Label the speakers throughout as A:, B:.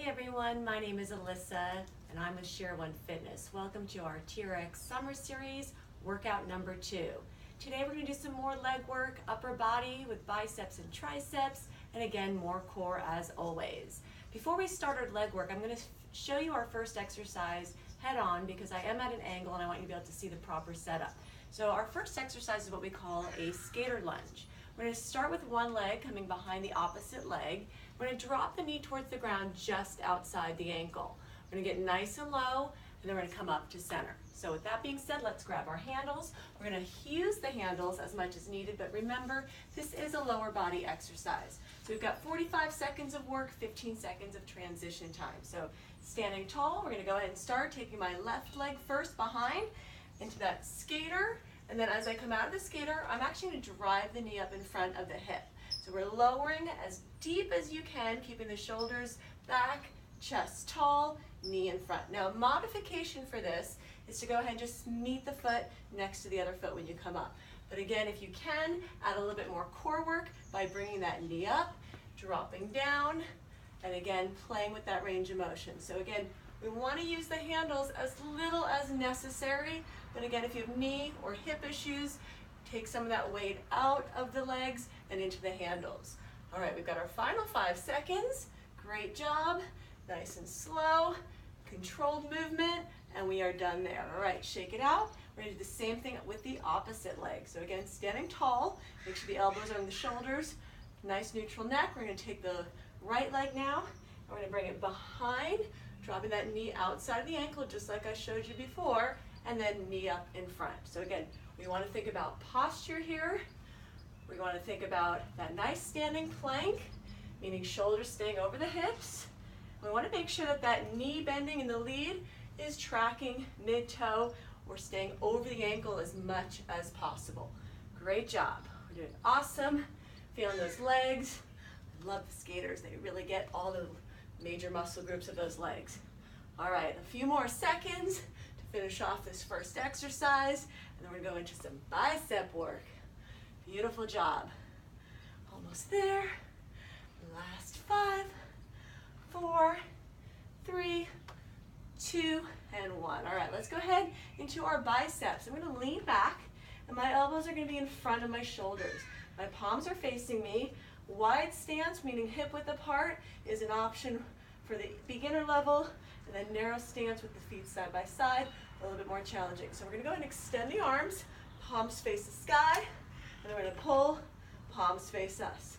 A: everyone, my name is Alyssa and I'm with Share One Fitness. Welcome to our TRX Summer Series, workout number 2. Today we're going to do some more leg work, upper body with biceps and triceps, and again more core as always. Before we start our leg work, I'm going to show you our first exercise head on because I am at an angle and I want you to be able to see the proper setup. So our first exercise is what we call a skater lunge. We're going to start with one leg coming behind the opposite leg. We're going to drop the knee towards the ground just outside the ankle. We're going to get nice and low, and then we're going to come up to center. So with that being said, let's grab our handles. We're going to use the handles as much as needed, but remember, this is a lower body exercise. So we've got 45 seconds of work, 15 seconds of transition time. So standing tall, we're going to go ahead and start taking my left leg first behind into that skater. And then as I come out of the skater, I'm actually going to drive the knee up in front of the hip. So we're lowering as deep as you can, keeping the shoulders back, chest tall, knee in front. Now, a modification for this is to go ahead and just meet the foot next to the other foot when you come up. But again, if you can, add a little bit more core work by bringing that knee up, dropping down, and again, playing with that range of motion. So again, we want to use the handles as little as necessary, but again, if you have knee or hip issues, take some of that weight out of the legs and into the handles. All right, we've got our final 5 seconds. Great job. Nice and slow, controlled movement, and we are done there. All right, shake it out. We're going to do the same thing with the opposite leg. So again, standing tall, make sure the elbows are on the shoulders, nice neutral neck. We're going to take the right leg now, and we're going to bring it behind, dropping that knee outside of the ankle, just like I showed you before, and then knee up in front. So again, we want to think about posture here. We want to think about that nice standing plank, meaning shoulders staying over the hips. We want to make sure that that knee bending in the lead is tracking mid-toe or staying over the ankle as much as possible. Great job. We're doing awesome. Feeling those legs. I love the skaters. They really get all the major muscle groups of those legs. All right, a few more seconds to finish off this first exercise, and then we're going to go into some bicep work. Beautiful job. Almost there. Last 5, 4, 3, 2, and 1. All right, let's go ahead into our biceps. I'm going to lean back, and my elbows are going to be in front of my shoulders. My palms are facing me. Wide stance, meaning hip width apart, is an option for the beginner level, and then narrow stance with the feet side by side, a little bit more challenging. So we're going to go ahead and extend the arms, palms face the sky, and we're going to pull, palms face us.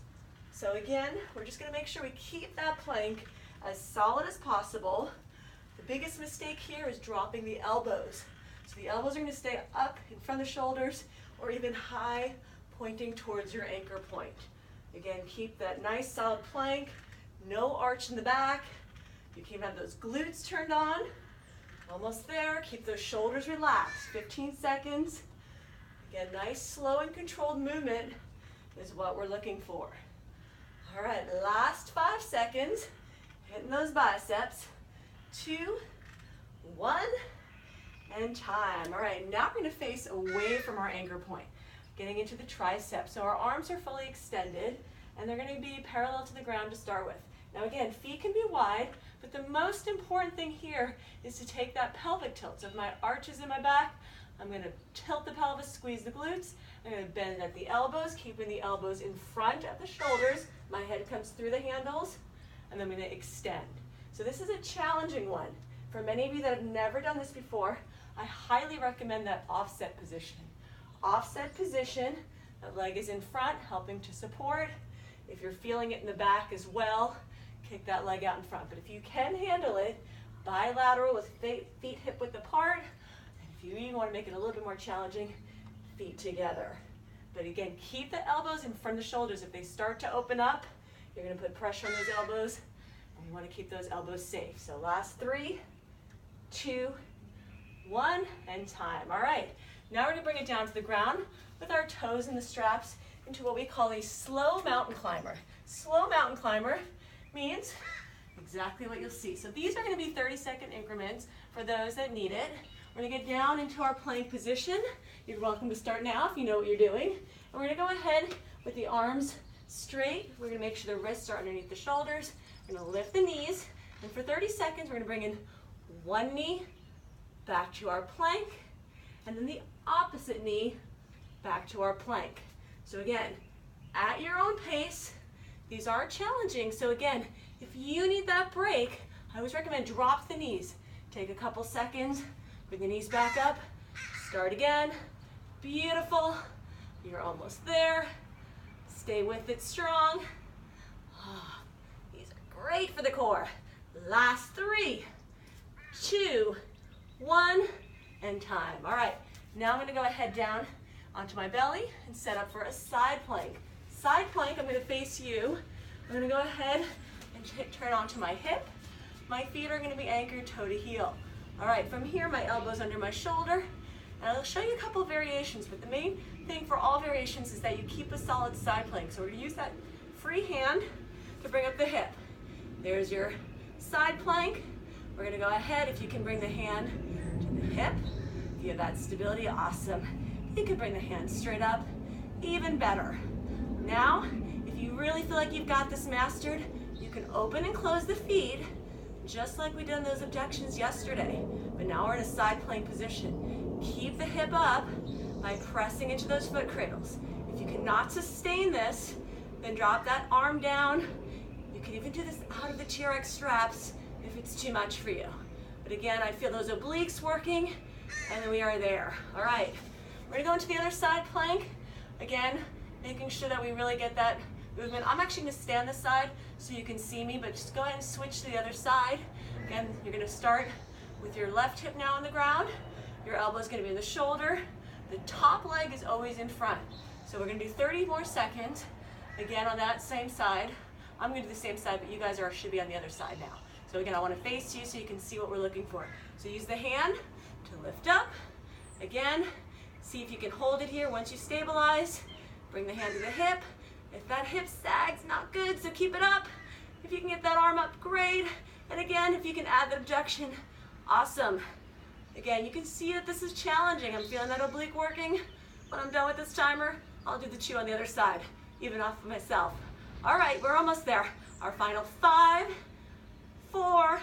A: So again, we're just going to make sure we keep that plank as solid as possible. The biggest mistake here is dropping the elbows. So the elbows are going to stay up in front of the shoulders or even high, pointing towards your anchor point. Again, keep that nice solid plank, no arch in the back. You can have those glutes turned on. Almost there. Keep those shoulders relaxed. 15 seconds. Again, nice, slow, and controlled movement is what we're looking for. All right, last 5 seconds. Hitting those biceps. 2, 1, and time. All right, now we're going to face away from our anchor point, getting into the triceps. So our arms are fully extended, and they're going to be parallel to the ground to start with. Now again, feet can be wide, but the most important thing here is to take that pelvic tilt. So if my arch is in my back, I'm going to tilt the pelvis, squeeze the glutes. I'm going to bend at the elbows, keeping the elbows in front of the shoulders. My head comes through the handles, and then I'm going to extend. So this is a challenging one. For many of you that have never done this before, I highly recommend that offset position. Offset position, that leg is in front, helping to support. If you're feeling it in the back as well, kick that leg out in front. But if you can handle it, bilateral with feet hip width apart. And if you even want to make it a little bit more challenging, feet together. But again, keep the elbows in front of the shoulders. If they start to open up, you're going to put pressure on those elbows, and you want to keep those elbows safe. So last 3, 2, 1, and time. All right, now we're going to bring it down to the ground with our toes in the straps into what we call a slow mountain climber. Slow mountain climber means exactly what you'll see. So these are going to be 30-second increments for those that need it. We're going to get down into our plank position. You're welcome to start now if you know what you're doing. And we're going to go ahead with the arms straight. We're going to make sure the wrists are underneath the shoulders. We're going to lift the knees, And for 30 seconds, we're gonna bring in one knee back to our plank, and then the opposite knee back to our plank. So again, at your own pace. These are challenging, so again, if you need that break, I always recommend drop the knees. Take a couple seconds, bring the knees back up, start again. Beautiful. You're almost there. Stay with it strong. Oh, these are great for the core. Last 3, 2, 1, and time. All right, now I'm gonna go ahead down onto my belly and set up for a side plank. Side plank, I'm gonna face you. I'm gonna go ahead and turn onto my hip. My feet are gonna be anchored toe to heel. All right, from here, my elbow's under my shoulder, and I'll show you a couple of variations, but the main thing for all variations is that you keep a solid side plank. So we're gonna use that free hand to bring up the hip. There's your side plank. We're gonna go ahead, if you can bring the hand to the hip, if you have that stability, awesome. You can bring the hand straight up, even better. Now, if you really feel like you've got this mastered, you can open and close the feet, just like we did in those abductions yesterday. But now we're in a side plank position. Keep the hip up by pressing into those foot cradles. If you cannot sustain this, then drop that arm down. You can even do this out of the TRX straps if it's too much for you. But again, I feel those obliques working, and then we are there. All right, we're gonna go into the other side plank. Again, making sure that we really get that movement. I'm actually gonna stand this side so you can see me, but just go ahead and switch to the other side. Again, you're gonna start with your left hip now on the ground. Your elbow's gonna be in the shoulder. The top leg is always in front. So we're gonna do 30 more seconds. Again, on that same side. I'm gonna do the same side, but you guys should be on the other side now. So again, I wanna face you so you can see what we're looking for. So use the hand to lift up. Again, see if you can hold it here. Once you stabilize, bring the hand to the hip. If that hip sags, not good, so keep it up. If you can get that arm up, great. And again, if you can add the abduction, awesome. Again, you can see that this is challenging. I'm feeling that oblique working. When I'm done with this timer, I'll do the 2 on the other side, even off of myself. All right, we're almost there. Our final 5, 4,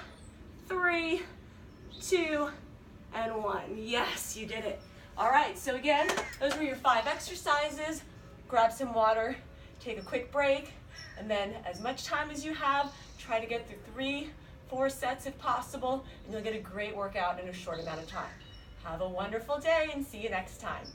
A: 3, 2, and 1. Yes, you did it. All right, so again, those were your 5 exercises. Grab some water, take a quick break, and then as much time as you have, try to get through 3, 4 sets if possible, and you'll get a great workout in a short amount of time. Have a wonderful day and see you next time.